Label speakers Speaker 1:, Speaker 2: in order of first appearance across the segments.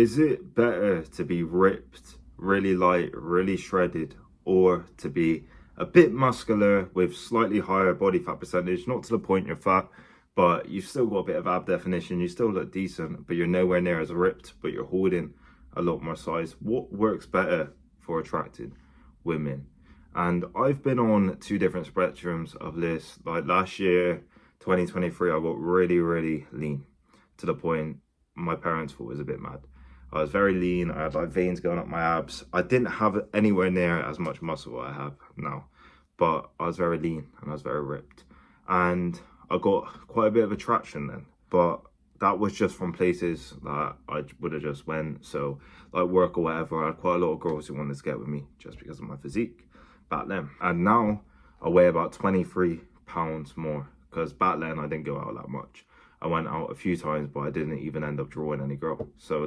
Speaker 1: Is it better to be ripped, really light, really shredded, or to be a bit muscular with slightly higher body fat percentage, not to the point you're fat, but you've still got a bit of ab definition, you still look decent, but you're nowhere near as ripped, but you're holding a lot more size? What works better for attracting women? And I've been on two different spectrums of this. Like last year, 2023, I got really lean to the point my parents thought it was a bit mad. I was very lean. I had like veins going up my abs. I didn't have anywhere near as much muscle I have now, but I was very lean and I was very ripped. And I got quite a bit of attraction then, but that was just from places that I would have just went. So like work or whatever, I had quite a lot of girls who wanted to get with me just because of my physique back then. And now I weigh about 23 pounds more, because back then I didn't go out that much. I went out a few times, but I didn't even end up drawing any girl. So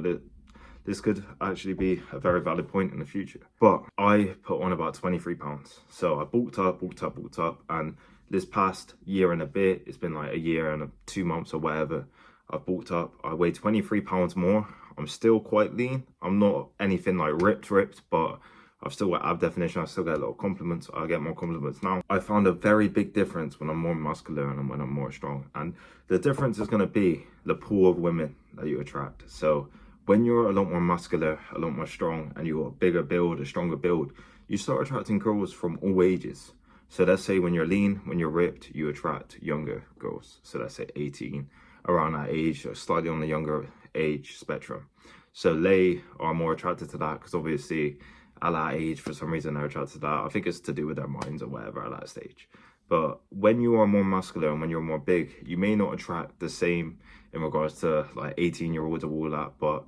Speaker 1: this could actually be a very valid point in the future. But I put on about 23 pounds. So I bulked up. And this past year and a bit, it's been like a year and 2 months or whatever, I've bulked up. I weigh 23 pounds more. I'm still quite lean. I'm not anything like ripped, but I've still got ab definition. I still get a lot of compliments. I get more compliments now. I found a very big difference when I'm more muscular and when I'm more strong. And the difference is going to be the pool of women that you attract. So when you're a lot more muscular, a lot more strong, and you've got a bigger build, a stronger build, you start attracting girls from all ages. So let's say when you're lean, when you're ripped, you attract younger girls. So let's say 18, around that age, or slightly on the younger age spectrum. So they are more attracted to that because obviously at that age, for some reason, they're attracted to that. I think it's to do with their minds or whatever at that stage. But when you are more muscular and when you're more big, you may not attract the same in regards to like 18-year-olds or all that, but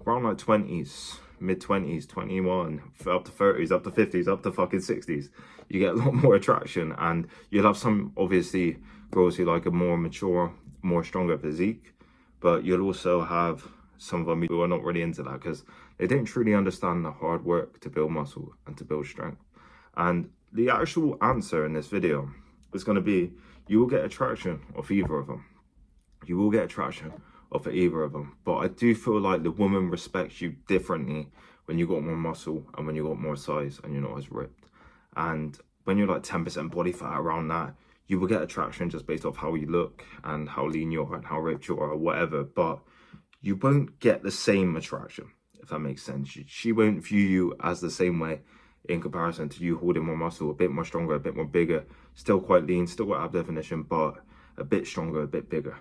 Speaker 1: around like 20s, mid-20s, 21, up to 30s, up to 50s, up to fucking 60s, you get a lot more attraction. And you'll have some, obviously, girls who like a more mature, more stronger physique, but you'll also have some of them who are not really into that because they don't truly understand the hard work to build muscle and to build strength. And the actual answer in this video is going to be, you will get attraction of either of them. You will get attraction of either of them. But I do feel like the woman respects you differently when you got more muscle and when you got more size and you're not as ripped. And when you're like 10% body fat, around that, you will get attraction just based off how you look and how lean you are and how ripped you are or whatever. But you won't get the same attraction, if that makes sense. She won't view you as the same way in comparison to you holding more muscle, a bit more stronger, a bit more bigger, still quite lean, still got ab definition, but a bit stronger, a bit bigger.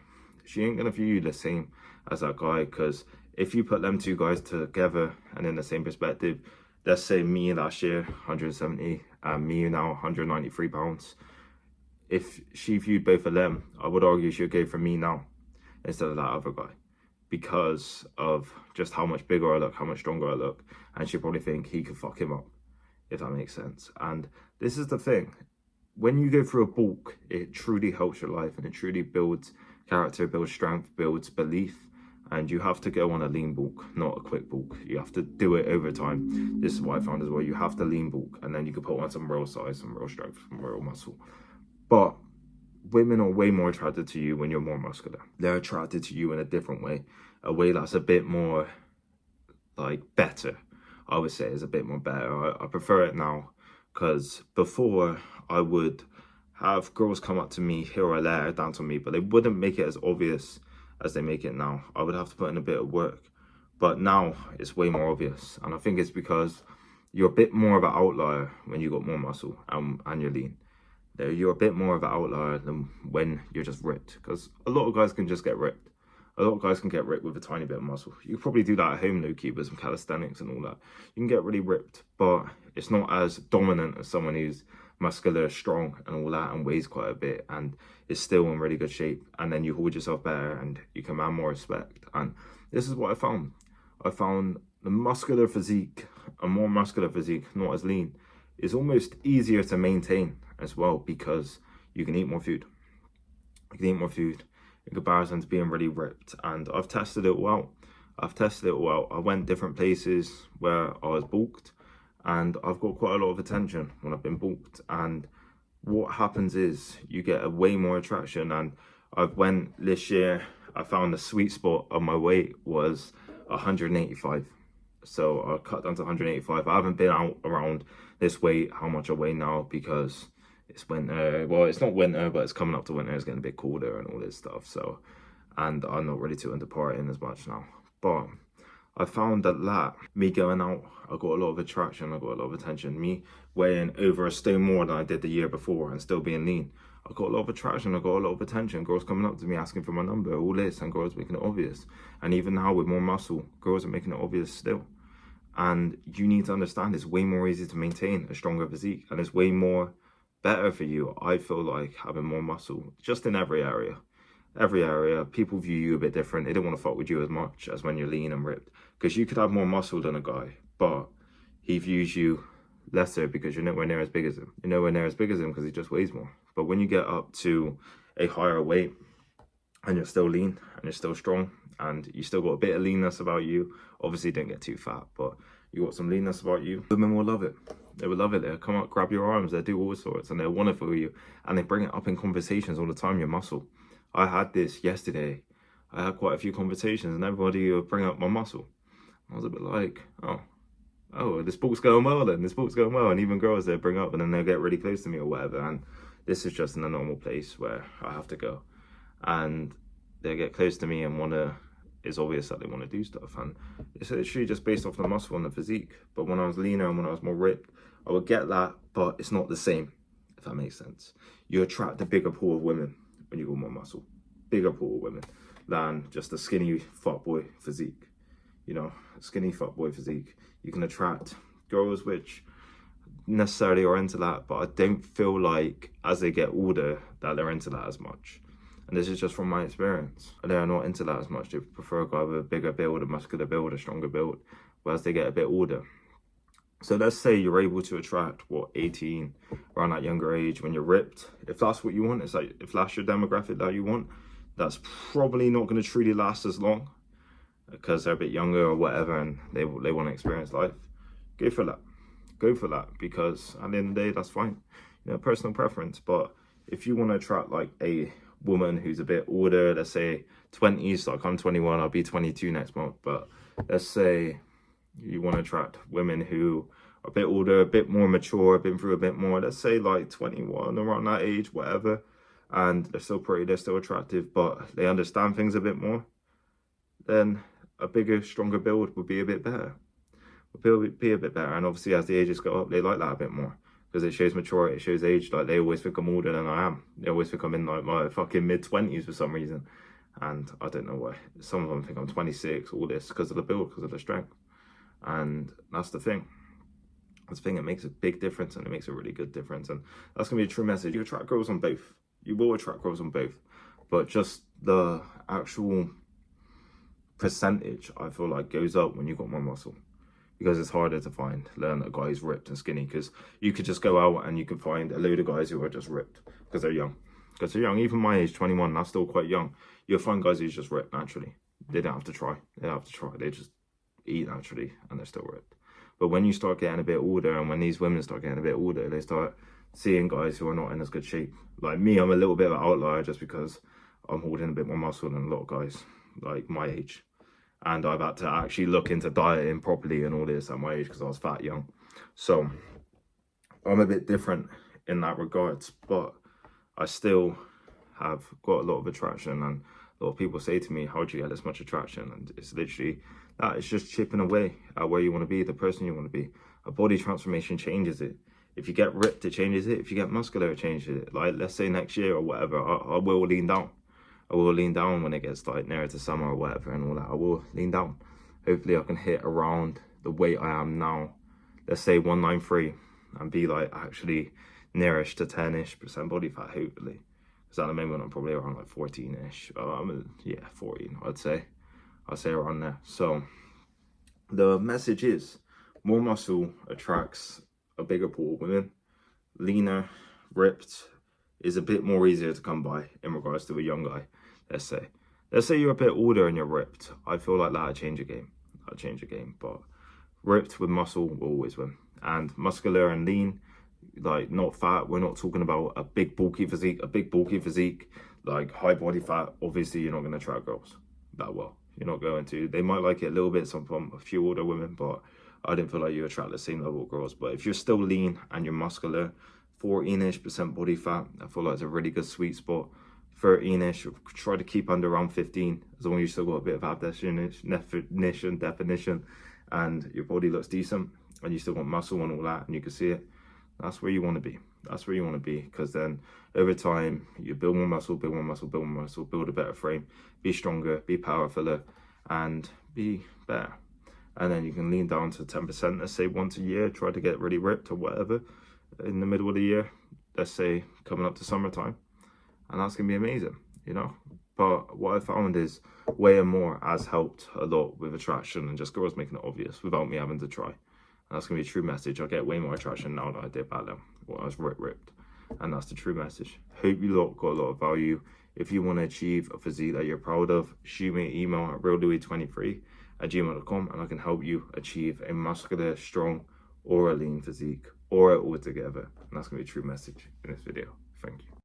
Speaker 1: She ain't gonna view you the same as that guy, because if you put them two guys together and in the same perspective, let's say me last year, 170, and me now, 193 pounds. If she viewed both of them, I would argue she would go for me now instead of that other guy, because of just how much bigger I look, how much stronger I look, and she'd probably think he could fuck him up, if that makes sense. And this is the thing, when you go through a bulk, it truly helps your life and it truly builds character, builds strength, builds belief. And you have to go on a lean bulk, not a quick bulk. You have to do it over time. This is what I found as well. You have to lean bulk, and then you can put on some real size, some real strength, some real muscle. But women are way more attracted to you when you're more muscular. They're attracted to you in a different way, a way that's a bit more like better. I would say is a bit more better. I prefer it now, because before I would have girls come up to me here or there, dance on me, but they wouldn't make it as obvious as they make it now. I would have to put in a bit of work, but now it's way more obvious. And I think it's because you're a bit more of an outlier when you got more muscle and you're lean. You're a bit more of an outlier than when you're just ripped, because a lot of guys can just get ripped. A lot of guys can get ripped with a tiny bit of muscle. You could probably do that at home, low-key, with some calisthenics and all that. You can get really ripped, but it's not as dominant as someone who's muscular, strong and all that, and weighs quite a bit and is still in really good shape. And then you hold yourself better and you command more respect. And this is what I found. I found the muscular physique, a more muscular physique, not as lean, is almost easier to maintain as well, because you can eat more food. You can eat more food in comparison to being really ripped. And I've tested it all out. I went different places where I was bulked, and I've got quite a lot of attention when I've been bulked. And what happens is you get a way more attraction. And I've went this year, I found the sweet spot of my weight was 185. So I cut down to 185. I haven't been out around this weight, how much I weigh now, because it's winter. Well, it's not winter, but it's coming up to winter. It's getting a bit colder and all this stuff. So, and I'm not really too into partying as much now. But I found that me going out, I got a lot of attraction, I got a lot of attention. Me weighing over a stone more than I did the year before and still being lean, I got a lot of attraction, I got a lot of attention. Girls coming up to me asking for my number, all this, and girls making it obvious. And even now with more muscle, girls are making it obvious still. And you need to understand it's way more easy to maintain a stronger physique, and it's way more better for you, I feel like, having more muscle, just in every area. Every area, people view you a bit different. They don't want to fuck with you as much as when you're lean and ripped. Because you could have more muscle than a guy, but he views you lesser because you're nowhere near as big as him. You're nowhere near as big as him because he just weighs more. But when you get up to a higher weight and you're still lean and you're still strong and you still got a bit of leanness about you, obviously don't get too fat, but you got some leanness about you, women will love it. They will love it. They'll come up, grab your arms, they'll do all sorts, and they'll want to feel you. And they bring it up in conversations all the time, your muscle. I had this yesterday. I had quite a few conversations and everybody would bring up my muscle. I was a bit like, oh, this sport's going well then. This sport's going well. And even girls, they bring up and then they'll get really close to me or whatever. And this is just in a normal place where I have to go. And they get close to me and it's obvious that they want to do stuff. And it's literally just based off the muscle and the physique. But when I was leaner and when I was more ripped, I would get that, but it's not the same, if that makes sense. You attract a bigger pool of women when you got more muscle. Bigger pool of women than just a skinny fuckboy physique. You know, a skinny fuckboy physique. You can attract girls which necessarily are into that, but I don't feel like as they get older that they're into that as much. And this is just from my experience. They are not into that as much. They prefer a guy with a bigger build, a muscular build, a stronger build, whereas they get a bit older. So let's say you're able to attract, 18, around that younger age when you're ripped. If that's what you want, it's like, if that's your demographic that you want, that's probably not going to truly last as long because they're a bit younger or whatever and they want to experience life. Go for that. Go for that, because at the end of the day, that's fine. You know, personal preference. But if you want to attract like a woman who's a bit older, let's say 20s, like I'm 21, I'll be 22 next month, but let's say you want to attract women who are a bit older, a bit more mature, been through a bit more, let's say like 21, around that age, whatever, and they're still pretty, they're still attractive, but they understand things a bit more, then a bigger, stronger build would be a bit better. Would be a bit better. And obviously as the ages go up, they like that a bit more because it shows maturity, it shows age. Like they always think I'm older than I am. They always think I'm in like my fucking mid-20s for some reason. And I don't know why. Some of them think I'm 26, all this, because of the build, because of the strength. And that's the thing. That's the thing, it makes a big difference, and it makes a really good difference. And that's going to be a true message. You attract girls on both. You will attract girls on both. But just the actual percentage, I feel like, goes up when you've got more muscle. Because it's harder to find a guy who's ripped and skinny. Because you could just go out and you can find a load of guys who are just ripped. Because they're young. Because they're young. Even my age, 21, that's still quite young. You'll find guys who's just ripped naturally. They don't have to try. They don't have to try. They just eat naturally and they're still ripped. But when you start getting a bit older, and when these women start getting a bit older, they start seeing guys who are not in as good shape. Like me, I'm a little bit of an outlier just because I'm holding a bit more muscle than a lot of guys like my age. And I've had to actually look into dieting properly and all this at my age because I was fat young. So I'm a bit different in that regards, but I still have got a lot of attraction, and a lot of people say to me, how do you get this much attraction? And it's literally that. It's just chipping away at where you want to be, the person you want to be. A body transformation changes it. If you get ripped, it changes it. If you get muscular, it changes it. Like, let's say next year or whatever, I will lean down. I will lean down when it gets like nearer to summer or whatever and all that. I will lean down. Hopefully I can hit around the weight I am now. Let's say 193 and be like actually nearish to 10-ish% body fat, hopefully. Because at the moment I'm probably around like 14-ish. 14 I'd say. I'd say around there. So the message is more muscle attracts a bigger pool of women. Leaner, ripped is a bit more easier to come by in regards to a young guy. Let's say you're a bit older and you're ripped. I feel like that'll change a game. But ripped with muscle will always win. And muscular and lean, like not fat. We're not talking about a big bulky physique. A big bulky physique, like high body fat. Obviously, you're not going to attract girls that well. You're not going to. They might like it a little bit, from a few older women, but I didn't feel like you attract the same level of girls. But if you're still lean and you're muscular, 14-ish% body fat, I feel like it's a really good sweet spot. 13-ish, try to keep under around 15, as long as you still got a bit of definition, and your body looks decent, and you still got muscle and all that, and you can see it. That's where you want to be. That's where you want to be, because then over time you build more muscle, build more muscle, build more muscle, build a better frame, be stronger, be powerfuler, and be better. And then you can lean down to 10%, let's say once a year, try to get really ripped or whatever in the middle of the year, let's say coming up to summertime, and that's gonna be amazing, you know. But what I found is weighing more has helped a lot with attraction, and just girls making it obvious without me having to try. And that's gonna be a true message. I get way more attraction now than I did back then when I was ripped, and that's the true message. Hope you lot got a lot of value. If you want to achieve a physique that you're proud of, shoot me an email at reallouis23@gmail.com, and I can help you achieve a muscular, strong, or a lean physique, or all together. And that's gonna be a true message in this video. Thank you.